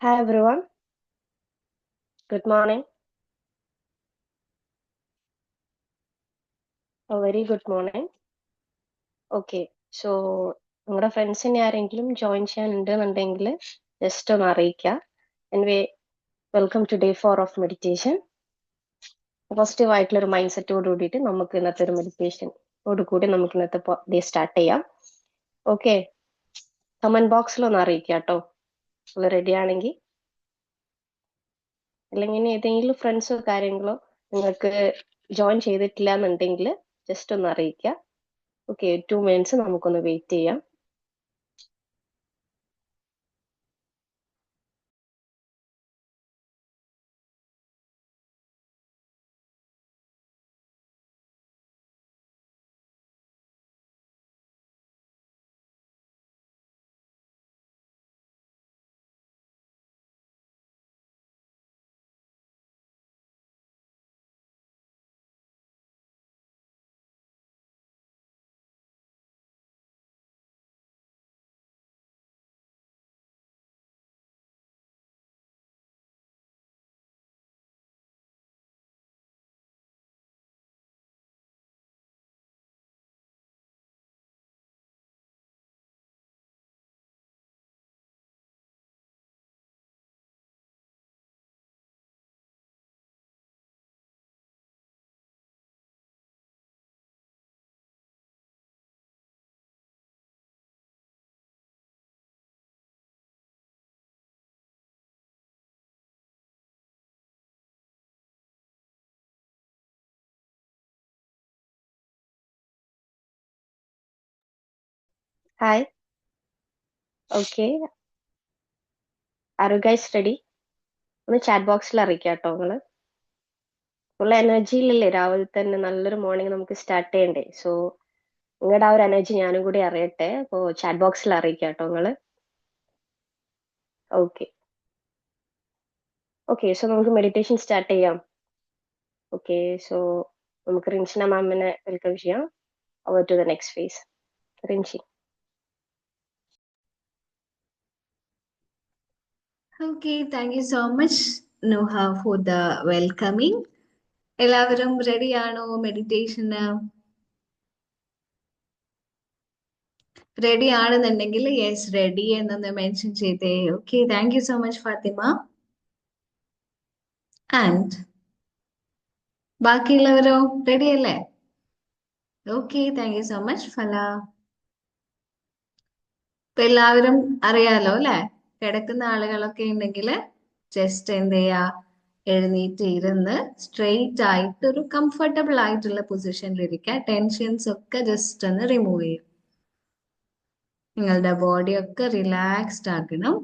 Hi everyone, good morning. A very good morning. Okay, so നിങ്ങളുടെ ഫ്രണ്ട്സിനെ ആരെങ്കിലും join ചെയ്യാനുണ്ടെന്നുണ്ടെങ്കിൽ just ഒന്ന് അറിയിക്കുക. Anyway welcome to day 4 of meditation. Positive ആയിട്ടുള്ള ഒരു മൈൻഡ് സെറ്റോട് കൂടിയിട്ട് നമുക്ക് ഇന്നത്തെ ഒരു മെഡിറ്റേഷനോട് കൂടി നമുക്ക് ഇന്നത്തെ ഡേ സ്റ്റാർട്ട് ചെയ്യാം. ഓക്കെ, കമന്റ് ബോക്സിൽ ഒന്ന് അറിയിക്കുക കേട്ടോ, റെഡി ആണെങ്കിൽ. അല്ലെങ്കിൽ ഏതെങ്കിലും ഫ്രണ്ട്സോ കാര്യങ്ങളോ നിങ്ങൾക്ക് ജോയിൻ ചെയ്തിട്ടില്ല എന്നുണ്ടെങ്കിൽ ജസ്റ്റ് ഒന്ന് അറിയിക്കുക. ഓക്കെ, 2 minutes നമുക്കൊന്ന് വെയിറ്റ് ചെയ്യാം. Hi, okay, are you guys ready? ഒന്ന് ചാറ്റ് ബോക്സിൽ അറിയിക്കാം കേട്ടോ. നിങ്ങള് ഉള്ള എനർജിയിലല്ലേ രാവിലെ തന്നെ നല്ലൊരു മോർണിംഗ് നമുക്ക് സ്റ്റാർട്ട് ചെയ്യണ്ടേ? സോ നിങ്ങളുടെ ആ ഒരു എനർജി ഞാനും കൂടി അറിയട്ടെ. അപ്പോൾ ചാറ്റ് ബോക്സിൽ അറിയിക്കാം കേട്ടോ നിങ്ങള്. ഓക്കെ ഓക്കെ, സോ നമുക്ക് മെഡിറ്റേഷൻ സ്റ്റാർട്ട് ചെയ്യാം. ഓക്കെ, സോ നമുക്ക് റിൻഷിന മാമിനെ വെൽക്കം ചെയ്യാം. Over to the next phase. Rinshi. Okay, thank you so much, Nuha, for the welcoming. എല്ലാവരും റെഡി ആണോ മെഡിറ്റേഷന്? റെഡി ആണെന്നുണ്ടെങ്കിൽ യെസ് റെഡി എന്നൊന്ന് മെൻഷൻ ചെയ്തേ. Okay, thank you so much Fathima. And ബാക്കിയുള്ളവരോ റെഡി അല്ലേ? Okay, thank you so much Fala. ഇപ്പൊ എല്ലാവരും അറിയാലോ അല്ലെ? കിടക്കുന്ന ആളുകളൊക്കെ ഉണ്ടെങ്കിൽ ജസ്റ്റ് എന്ത് ചെയ്യാ, എഴുന്നേറ്റ് ഇരുന്ന് സ്ട്രെയിറ്റ് ആയിട്ട് ഒരു കംഫർട്ടബിൾ ആയിട്ടുള്ള പൊസിഷനിൽ ഇരിക്കുക. ടെൻഷൻസ് ഒക്കെ ജസ്റ്റ് ഒന്ന് റിമൂവ് ചെയ്യും. നിങ്ങളുടെ ബോഡി ഒക്കെ റിലാക്സ്ഡ് ആക്കണം.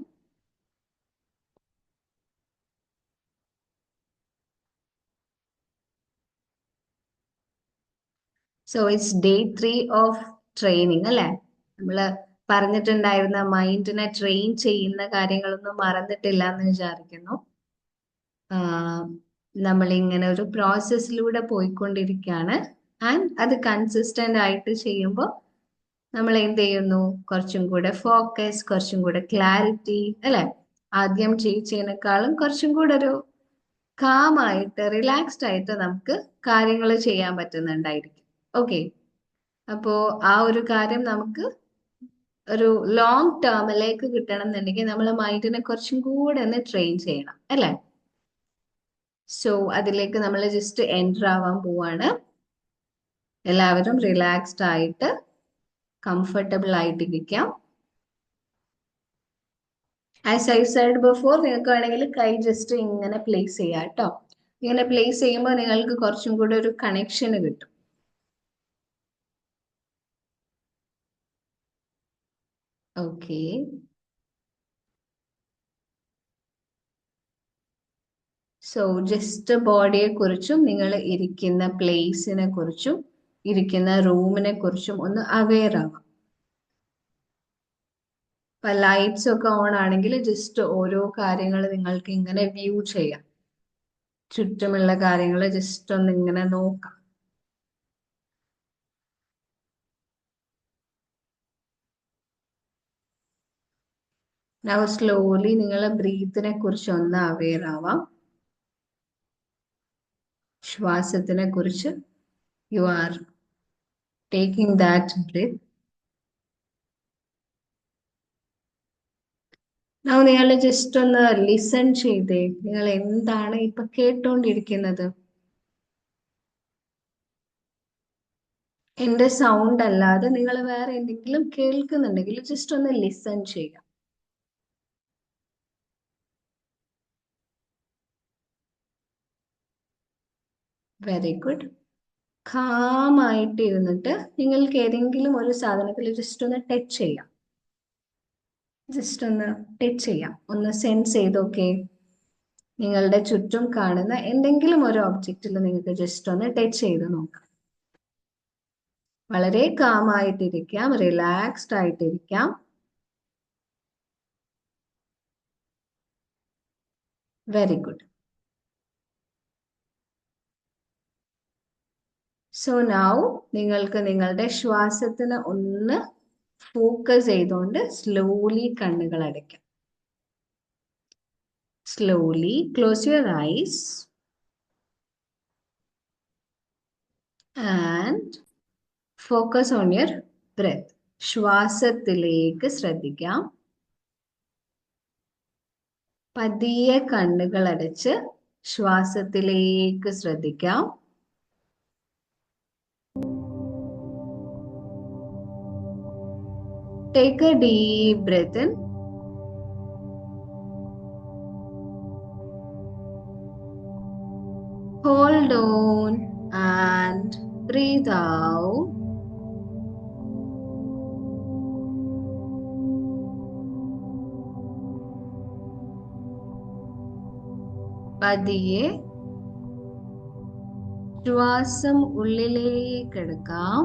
So its day 3 of training അല്ലെ? നമ്മള് പറഞ്ഞിട്ടുണ്ടായിരുന്ന മൈൻഡിനെ ട്രെയിൻ ചെയ്യുന്ന കാര്യങ്ങളൊന്നും മറന്നിട്ടില്ല എന്ന് വിചാരിക്കുന്നു. നമ്മൾ ഇങ്ങനെ ഒരു പ്രോസസ്സിലൂടെ പോയിക്കൊണ്ടിരിക്കുകയാണ്. ആൻഡ് അത് കൺസിസ്റ്റന്റ് ആയിട്ട് ചെയ്യുമ്പോൾ നമ്മൾ എന്ത് ചെയ്യുന്നു, കുറച്ചും കൂടെ ഫോക്കസ്, കുറച്ചും കൂടെ ക്ലാരിറ്റി അല്ലെ? ആദ്യം ചെയ്യുന്നതിനേക്കാളും കുറച്ചും കൂടെ ഒരു കാമായിട്ട് റിലാക്സ്ഡ് ആയിട്ട് നമുക്ക് കാര്യങ്ങൾ ചെയ്യാൻ പറ്റുന്നുണ്ടായിരിക്കും. ഓക്കെ, അപ്പോ ആ ഒരു കാര്യം നമുക്ക് ഒരു ലോങ് ടേമിലേക്ക് കിട്ടണം എന്നുണ്ടെങ്കിൽ നമ്മൾ മൈൻഡിനെ കുറച്ചും കൂടെ ഒന്ന് ട്രെയിൻ ചെയ്യണം അല്ലെ? സോ അതിലേക്ക് നമ്മൾ ജസ്റ്റ് എൻറ്റർ ആവാൻ പോവാണ്. എല്ലാവരും റിലാക്സ്ഡ് ആയിട്ട് കംഫർട്ടബിൾ ആയിട്ട് ഇരിക്കാം. ആസ് ഐ സൈഡ് ബിഫോർ, നിങ്ങൾക്ക് വേണമെങ്കിൽ കൈ ജസ്റ്റ് ഇങ്ങനെ പ്ലേസ് ചെയ്യാം കേട്ടോ. ഇങ്ങനെ പ്ലേസ് ചെയ്യുമ്പോൾ നിങ്ങൾക്ക് കുറച്ചും കൂടെ ഒരു കണക്ഷന് കിട്ടും. ഓക്കെ, സോ ജസ്റ്റ് ബോഡിയെ കുറിച്ചും നിങ്ങൾ ഇരിക്കുന്ന പ്ലേസിനെ കുറിച്ചും ഇരിക്കുന്ന റൂമിനെ കുറിച്ചും ഒന്ന് അവെയർ ആവാം. ഇപ്പൊ ലൈറ്റ്സ് ഒക്കെ ഓൺ ആണെങ്കിൽ ജസ്റ്റ് ഓരോ കാര്യങ്ങൾ നിങ്ങൾക്ക് ഇങ്ങനെ വ്യൂ ചെയ്യാം. ചുറ്റുമുള്ള കാര്യങ്ങൾ ജസ്റ്റ് ഒന്ന് ഇങ്ങനെ നോക്കാം. Now slowly നിങ്ങളെ ബ്രീത്തിനെ കുറിച്ച് ഒന്ന് അവെയർ ആവാം. ശ്വാസത്തിനെ കുറിച്ച് you are taking that breath. Now നിങ്ങൾ ജസ്റ്റ് ഒന്ന് ലിസൺ ചെയ്തേ. നിങ്ങൾ എന്താണ് ഇപ്പൊ കേട്ടോണ്ടിരിക്കുന്നത്? എന്റെ സൗണ്ട് അല്ലാതെ നിങ്ങൾ വേറെ എന്തെങ്കിലും കേൾക്കുന്നുണ്ടെങ്കിൽ ജസ്റ്റ് ഒന്ന് ലിസൺ ചെയ്യാം. Very good. കാമായിട്ട് ഇരുന്നിട്ട് നിങ്ങൾക്ക് ഏതെങ്കിലും ഒരു സാധനത്തിൽ ജസ്റ്റ് ഒന്ന് ടച്ച് ചെയ്യാം. ജസ്റ്റ് ഒന്ന് ടച്ച് ചെയ്യാം. ഒന്ന് സെൻസ് ചെയ്തൊക്കെ നിങ്ങളുടെ ചുറ്റും കാണുന്ന എന്തെങ്കിലും ഒരു ഒബ്ജക്റ്റിൽ നിങ്ങൾക്ക് ജസ്റ്റ് ഒന്ന് ടച്ച് ചെയ്ത് നോക്കാം. വളരെ കാമായിട്ടിരിക്കാം, റിലാക്സ്ഡ് ആയിട്ടിരിക്കാം. Very good. സോ നൗ നിങ്ങൾക്ക് നിങ്ങളുടെ ശ്വാസത്തിന് ഒന്ന് ഫോക്കസ് ചെയ്തുകൊണ്ട് സ്ലോലി കണ്ണുകൾ അടയ്ക്കാം. Slowly close your eyes and focus on your breath. ശ്വാസത്തിലേക്ക് ശ്രദ്ധിക്കാം. പതിയെ കണ്ണുകൾ അടച്ച് ശ്വാസത്തിലേക്ക് ശ്രദ്ധിക്കാം. Take a deep breath in. Hold on and breathe out. പതിയെ ശ്വാസം ഉള്ളിലേക്ക് എടുക്കാം.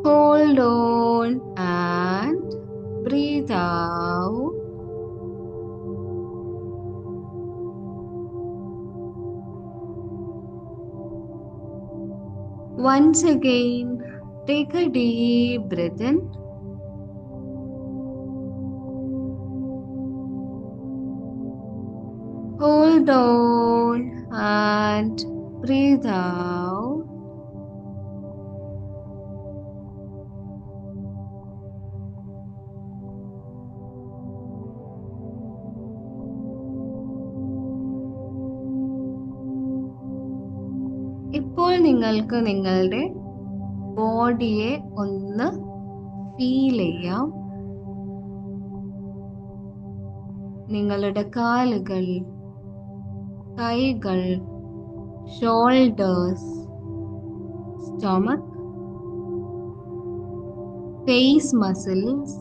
Hold on and breathe out. Once again, take a deep breath in. Hold on and breathe out. ഇപ്പോൾ നിങ്ങൾക്ക് നിങ്ങളുടെ ബോഡിയെ ഒന്ന് ഫീൽ ചെയ്യാം. നിങ്ങളുടെ കാലുകൾ, കൈകൾ, ഷോൾഡേഴ്സ്, സ്റ്റൊമക്ക്, ഫേസ് മസിൽസ്,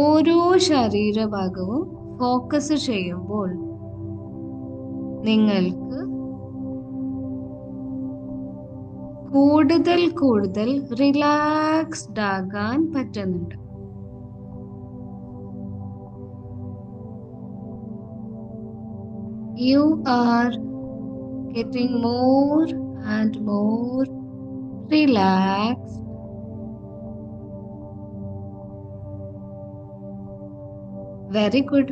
ഓരോ ശരീരഭാഗവും ഫോക്കസ് ചെയ്യുമ്പോൾ നിങ്ങൾക്ക് കൂടുതൽ കൂടുതൽ റിലാക്സ്ഡ് ആകാൻ പറ്റുന്നുണ്ട്. You are getting more and more relaxed. Very good.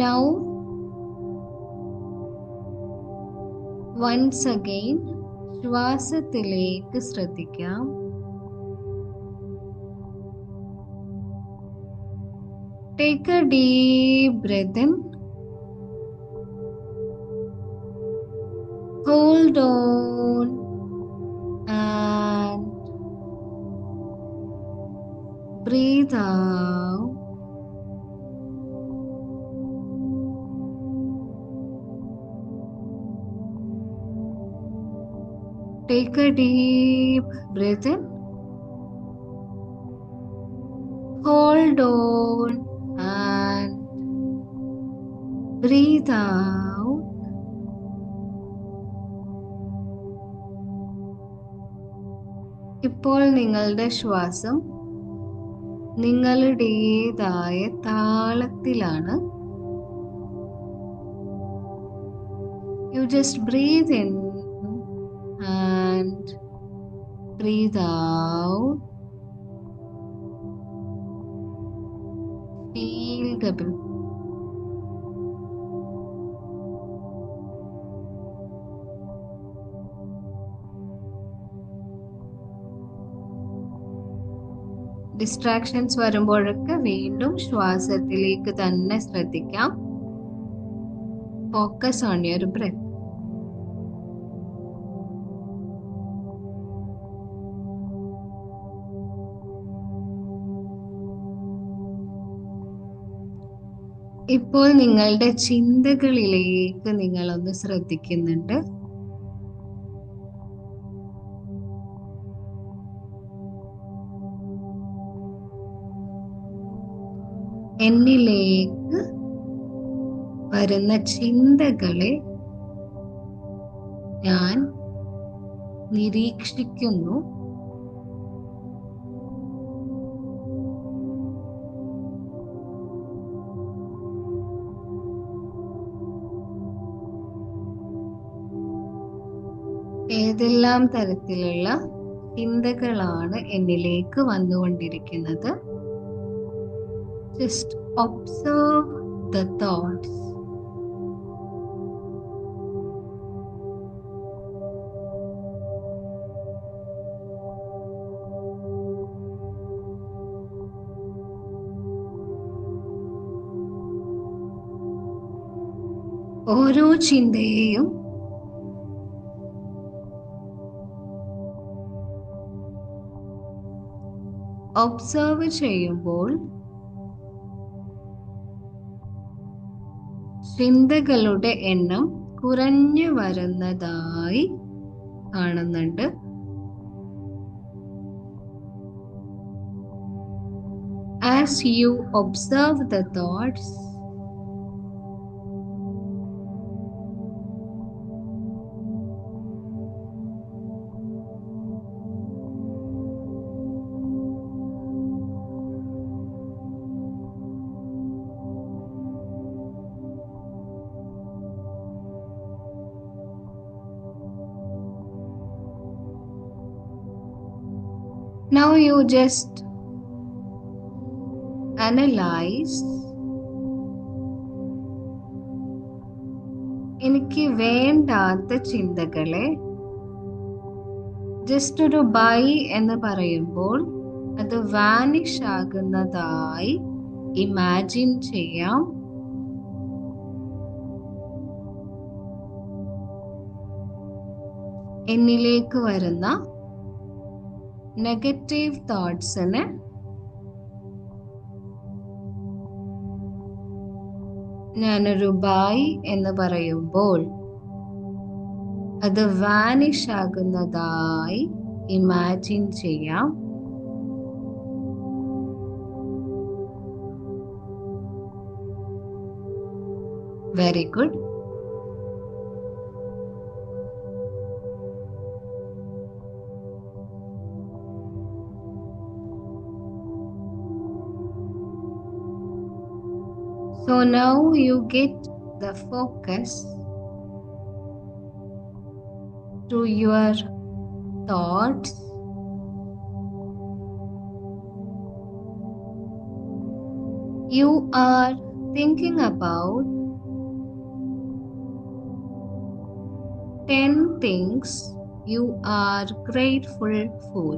Now, once again, ശ്വാസത്തിലേക്ക് ശ്രദ്ധിക്കാം. Take a deep breath in. Hold on and breathe out. Take a deep breath in. Hold on and breathe out. ഇപ്പോൾ നിങ്ങളുടെ ശ്വാസം നിങ്ങളുടേതായ താളത്തിലാണ്. You just breathe in and breathe out. Feel the breath. Distractions വരുമ്പോഴൊക്കെ വീണ്ടും ശ്വാസത്തിലേക്ക് തന്നെ ശ്രദ്ധിക്കാം. Focus on your breath. ഇപ്പോൾ നിങ്ങളുടെ ചിന്തകളിലേക്ക് നിങ്ങളൊന്ന് ശ്രദ്ധിക്കുന്നുണ്ട്. എന്നിലേക്ക് വരുന്ന ചിന്തകളെ ഞാൻ നിരീക്ഷിക്കുന്നു. ഏതെല്ലാം തരത്തിലുള്ള ചിന്തകളാണ് എന്നിലേക്ക് വന്നുകൊണ്ടിരിക്കുന്നത്? Just observe the thoughts. ഓരോ ചിന്തയെയും ഒബ്സർവ് ചെയ്യുമ്പോൾ ചിന്തകളുടെ എണ്ണം കുറഞ്ഞു വരുന്നതായി കാണുന്നുണ്ട്. As you observe the thoughts, now you just analyze. എനിക്ക് വേണ്ടാത്ത ചിന്തകളെ ജസ്റ്റ് ഒരു ബൈ എന്ന് പറയുമ്പോൾ അത് വാനിഷ് ആകുന്നതായി ഇമാജിൻ ചെയ്യാം. എന്നിലേക്ക് വരുന്ന നെഗറ്റീവ് തോട്ട്സിനെ ഞാനൊരു ബൈ എന്ന് പറയുമ്പോൾ അത് വാനിഷ് ആകുന്നതായി ഇമാജിൻ ചെയ്യാം. Very good. So now you get the focus to your thoughts. You are thinking about 10 things you are grateful for.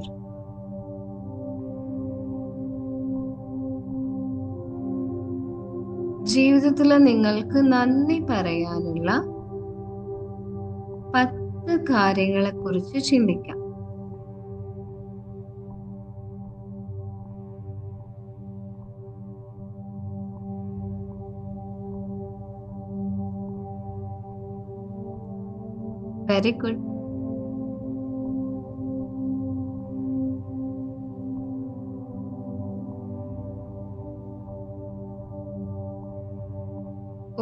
ജീവിതത്തിൽ നിങ്ങൾക്ക് നന്ദി പറയാനുള്ള 10 കാര്യങ്ങളെ കുറിച്ച് ചിന്തിക്കാം. Very good.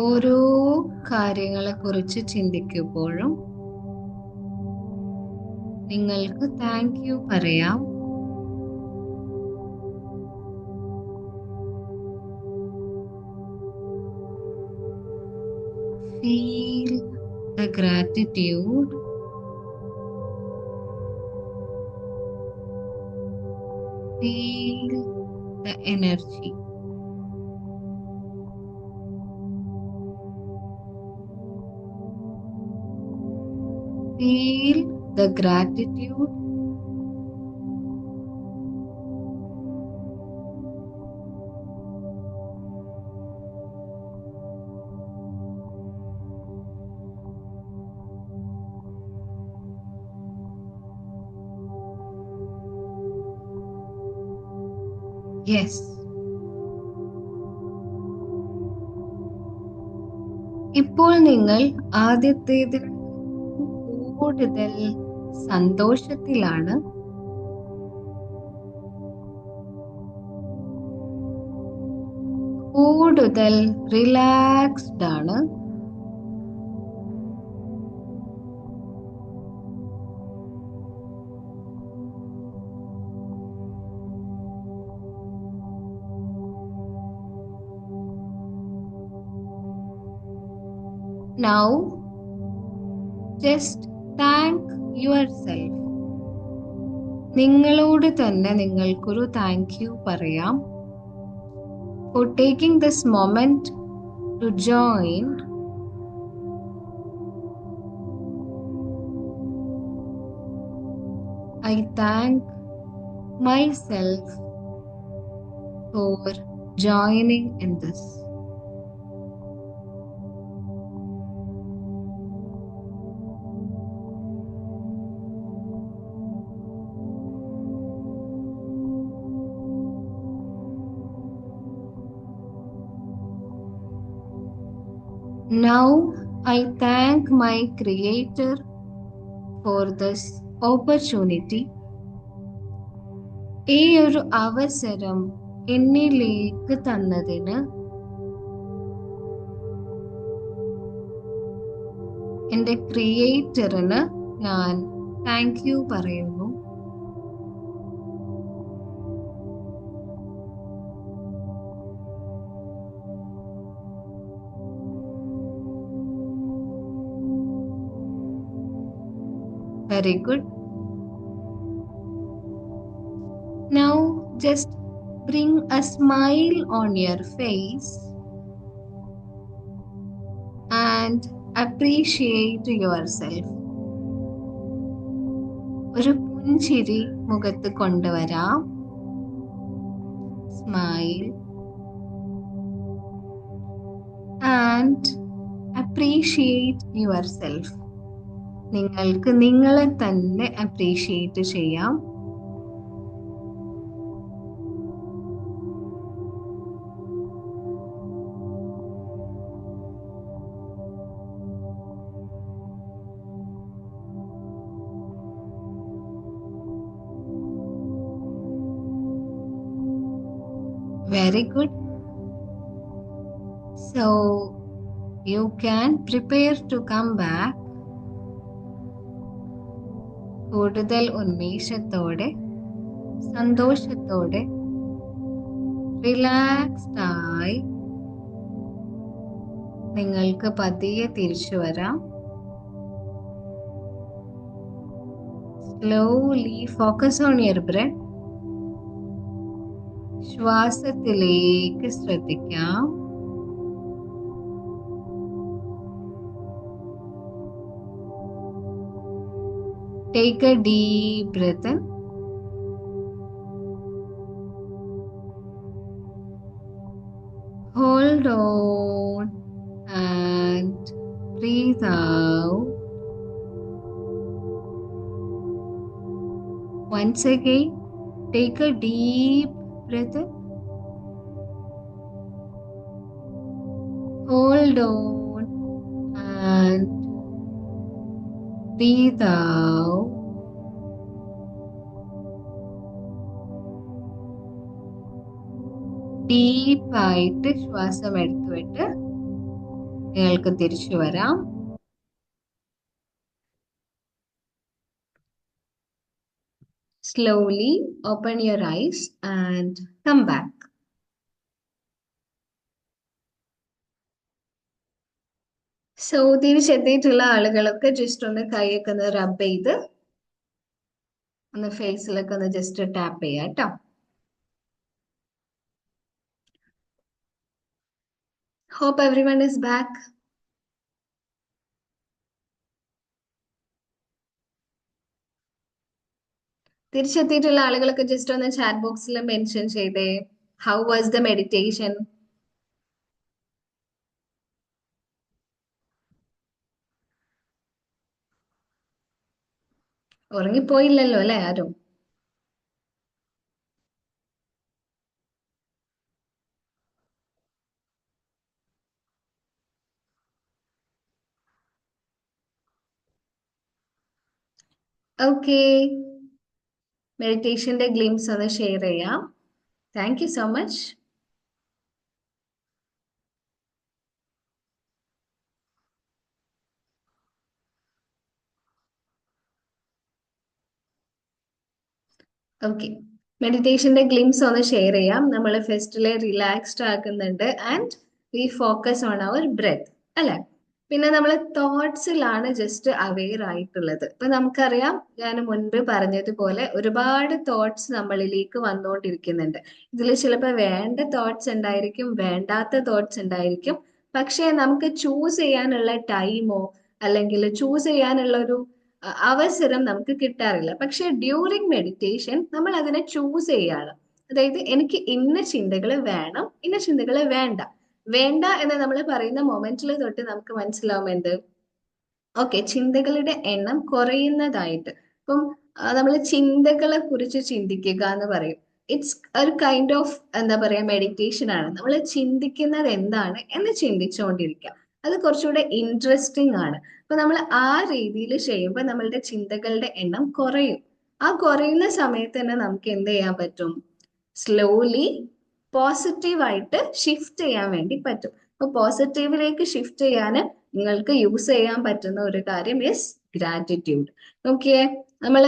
ഓരോ കാര്യങ്ങളെ കുറിച്ച് ചിന്തിക്കുമ്പോഴും നിങ്ങൾക്ക് താങ്ക് യു പറയാം. Feel the gratitude. Feel the energy. Feel the gratitude. Yes. ഇപ്പോൾ നിങ്ങൾ ആദ്യത്തേതിൽ കൂടുതൽ സന്തോഷത്തിലാണ്. കൂടുതൽ റിലാക്സ്ഡ് ആണ്. Now, just thank yourself. നിങ്ങളോട് തന്നെ നിങ്ങൾക്കൊരു താങ്ക് യു പറയാം. For taking this moment to join. I thank myself for joining in this. Now I thank my Creator for this opportunity. ഈ ഒരു അവസരം എന്നിലേക്ക് തന്നതിന് എൻ്റെ ക്രിയേറ്ററിന് ഞാൻ താങ്ക് യു പറയുന്നു. Very good. Now just bring a smile on your face and appreciate yourself. ഒരു പുഞ്ചിരി മുഖത്ത് കൊണ്ടുവരാം. Smile and appreciate yourself. നിങ്ങൾക്ക് നിങ്ങളെ തന്നെ അപ്രീഷിയേറ്റ് ചെയ്യാം. Very good. So you can prepare to come back. കൂടുതൽ ഉന്മേഷത്തോടെ, സന്തോഷത്തോടെ, റിലാക്സ്ഡ് ആയി നിങ്ങൾക്ക് പതിയെ തിരിച്ചു വരാം. Slowly focus on your breath. ശ്വാസത്തിലേക്ക് ശ്രദ്ധിക്കാം. Take a deep breath in. Hold on and breathe out. Once again, take a deep breath in. Hold on and breathe out. ഡീപ്പായിട്ട് ശ്വാസം എടുത്തുവിട്ട് നിങ്ങൾക്ക് തിരിച്ചു വരാം. Slowly open your eyes and come back. So തിരിച്ചെത്തിയിട്ടുള്ള ആളുകളൊക്കെ just ഒന്ന് കൈയൊക്കെ ഒന്ന് റബ്ബ് ചെയ്ത് ഒന്ന് ഫേസിലൊക്കെ ഒന്ന് ജസ്റ്റ് ടാപ്പ് ചെയ്യാം കേട്ടോ. Hope everyone is back. തിരിച്ചെത്തിയിട്ടുള്ള ആളുകളൊക്കെ ജസ്റ്റ് ഒന്ന് ചാറ്റ് ബോക്സിൽ മെൻഷൻ ചെയ്തേ, ഹൗ വാസ് ദ മെഡിറ്റേഷൻ? ഉറങ്ങിപ്പോയില്ലല്ലോ അല്ലെ ആരും? ഓക്കെ, മെഡിറ്റേഷന്റെ ഗ്ലിംസ് ഒന്ന് ഷെയർ ചെയ്യാം. Thank you so much. Okay, മെഡിറ്റേഷന്റെ ഗ്ലിംസ് ഒന്ന് ഷെയർ ചെയ്യാം. നമ്മൾ ഫസ്റ്റിലെ റിലാക്സ്ഡ് ആക്കുന്നുണ്ട് and we focus on our breath അല്ലെ. പിന്നെ നമ്മൾ തോട്ട്സിലാണ് ജസ്റ്റ് അവെയർ ആയിട്ടുള്ളത്. ഇപ്പൊ നമുക്കറിയാം, ഞാൻ മുൻപ് പറഞ്ഞതുപോലെ ഒരുപാട് തോട്ട്സ് നമ്മളിലേക്ക് വന്നുകൊണ്ടിരിക്കുന്നുണ്ട്. ഇതിൽ ചിലപ്പോൾ വേണ്ട തോട്ട്സ് ഉണ്ടായിരിക്കും, വേണ്ടാത്ത തോട്ട്സ് ഉണ്ടായിരിക്കും. പക്ഷെ നമുക്ക് ചൂസ് ചെയ്യാനുള്ള ടൈമോ അല്ലെങ്കിൽ ചൂസ് ചെയ്യാനുള്ള ഒരു അവസരം നമുക്ക് കിട്ടാറില്ല. പക്ഷെ ഡ്യൂറിങ് മെഡിറ്റേഷൻ നമ്മൾ അതിനെ ചൂസ് ചെയ്യാണ്. അതായത് എനിക്ക് ഇന്ന ചിന്തകൾ വേണം, ഇന്ന ചിന്തകൾ വേണ്ട. വേണ്ട എന്ന് നമ്മൾ പറയുന്ന മൊമെന്റിൽ തൊട്ട് നമുക്ക് മനസ്സിലാവും എന്ത്, ഓക്കെ, ചിന്തകളുടെ എണ്ണം കുറയുന്നതായിട്ട്. ഇപ്പം നമ്മൾ ചിന്തകളെ കുറിച്ച് ചിന്തിക്കുക എന്ന് പറയും. ഇറ്റ്സ് ഒരു കൈൻഡ് ഓഫ് എന്താ പറയാ മെഡിറ്റേഷൻ ആണ്. നമ്മൾ ചിന്തിക്കുന്നത് എന്താണ് എന്ന് ചിന്തിച്ചുകൊണ്ടിരിക്കുക. അത് കുറച്ചുകൂടെ ഇൻട്രസ്റ്റിംഗ് ആണ്. അപ്പൊ നമ്മൾ ആ രീതിയിൽ ചെയ്യുമ്പോൾ നമ്മളുടെ ചിന്തകളുടെ എണ്ണം കുറയും. ആ കുറയുന്ന സമയത്ത് തന്നെ നമുക്ക് എന്ത് ചെയ്യാൻ പറ്റും, സ്ലോലി പോസിറ്റീവായിട്ട് ഷിഫ്റ്റ് ചെയ്യാൻ വേണ്ടി പറ്റും. അപ്പൊ പോസിറ്റീവിലേക്ക് ഷിഫ്റ്റ് ചെയ്യാൻ നിങ്ങൾക്ക് യൂസ് ചെയ്യാൻ പറ്റുന്ന ഒരു കാര്യം ഇസ് ഗ്രാറ്റിറ്റ്യൂഡ്. നോക്കിയേ, നമ്മൾ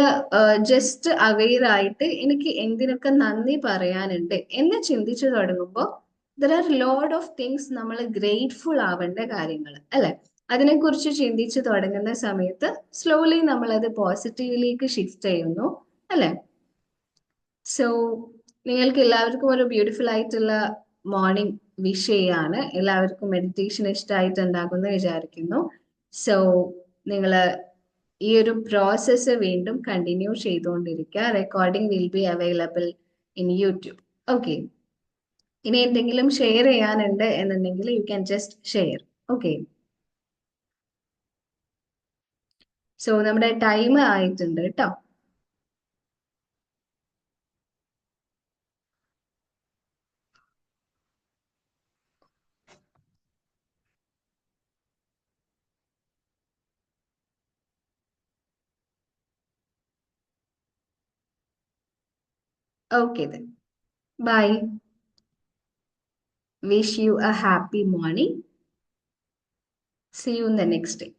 ജസ്റ്റ് അവെയർ ആയിട്ട് എനിക്ക് എന്തിനൊക്കെ നന്ദി പറയാനുണ്ട് എന്ന് ചിന്തിച്ചു തുടങ്ങുമ്പോൾ there are load of things നമ്മൾ ഗ്രേറ്റ്ഫുൾ ആവേണ്ട കാര്യങ്ങൾ അല്ലെ. അതിനെക്കുറിച്ച് ചിന്തിച്ചു തുടങ്ങുന്ന സമയത്ത് സ്ലോലി നമ്മൾ അത് പോസിറ്റീവിലേക്ക് ഷിഫ്റ്റ് ചെയ്യുന്നു അല്ലെ. സോ നിങ്ങൾക്ക് എല്ലാവർക്കും ഒരു ബ്യൂട്ടിഫുൾ ആയിട്ടുള്ള മോർണിംഗ് വിഷ് ചെയ്യാണ്. എല്ലാവർക്കും മെഡിറ്റേഷൻ ഇഷ്ടമായിട്ടുണ്ടാകുമെന്ന് വിചാരിക്കുന്നു. സോ നിങ്ങൾ ഈ ഒരു പ്രോസസ്സ് വീണ്ടും കണ്ടിന്യൂ ചെയ്തുകൊണ്ടിരിക്കുക. Recording will be available in YouTube. Okay, ഇനി എന്തെങ്കിലും ഷെയർ ചെയ്യാനുണ്ട് എന്നുണ്ടെങ്കിൽ you can just share. Okay, so നമ്മുടെ ടൈം ആയിട്ടുണ്ട് കേട്ടോ. Okay then. Bye. Wish you a happy morning. See you in the next day.